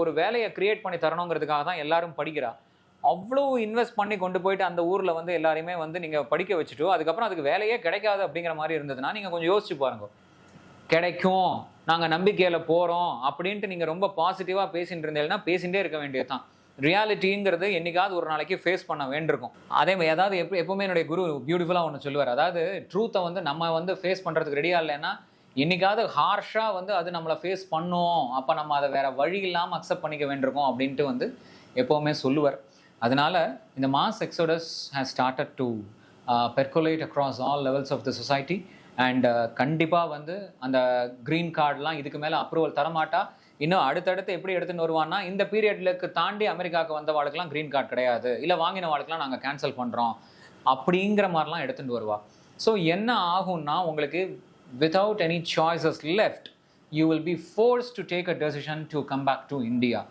ஒரு வேலையை கிரியேட் பண்ணி தரணுங்கிறதுக்காக தான் எல்லாரும் படிக்கிறா. அவ்வளோ இன்வெஸ்ட் பண்ணி கொண்டு போயிட்டு அந்த ஊர்ல வந்து எல்லாரையுமே வந்து நீங்க படிக்க வச்சுட்டோ அதுக்கப்புறம் அதுக்கு வேலையே கிடைக்காது அப்படிங்கிற மாதிரி இருந்ததுன்னா நீங்க கொஞ்சம் யோசிச்சு பாருங்க. கிடைக்கும், நாங்க நம்பிக்கையில போறோம் அப்படின்ட்டு நீங்க ரொம்ப பாசிட்டிவா பேசிட்டு இருந்தீங்கன்னா பேசிட்டே இருக்க வேண்டியதுதான். ரியாலிட்டிங்கிறது என்னைக்காவது ஒரு நாளைக்கு ஃபேஸ் பண்ண வேண்டியிருக்கும். அதே மாதிரி அதாவது எப்பவுமே என்னுடைய குரு பியூட்டிஃபுல்லா ஒன்று சொல்லுவார். அதாவது ட்ரூத்தை வந்து நம்ம வந்து ஃபேஸ் பண்றதுக்கு ரெடியா இல்லைன்னா என்னைக்காவது ஹார்ஷா வந்து அது நம்மளை ஃபேஸ் பண்ணும், அப்போ நம்ம அதை வேற வழி இல்லாமல் அக்செப்ட் பண்ணிக்க வேண்டியிருக்கோம் அப்படின்ட்டு வந்து எப்போவுமே சொல்லுவார். அதனால இந்த mass exodus has started to percolate across all levels of the society. And கண்டிப்பாக வந்து அந்த க்ரீன் கார்டெலாம் இதுக்கு மேலே அப்ரூவல் தரமாட்டா. இன்னும் அடுத்தடுத்து எப்படி எடுத்துன்னு வருவான்னா, இந்த பீரியட்லுக்கு தாண்டி அமெரிக்காவுக்கு வந்த வாழ்க்கெல்லாம் க்ரீன் கார்டு கிடையாது, இல்லை வாங்கின வாழ்க்கெல்லாம் நாங்கள் கேன்சல் பண்ணுறோம் அப்படிங்கிற மாதிரிலாம் எடுத்துகிட்டு வருவா. ஸோ என்ன ஆகும்னா, உங்களுக்கு without any choices left, you will be forced to take a decision to come back to India.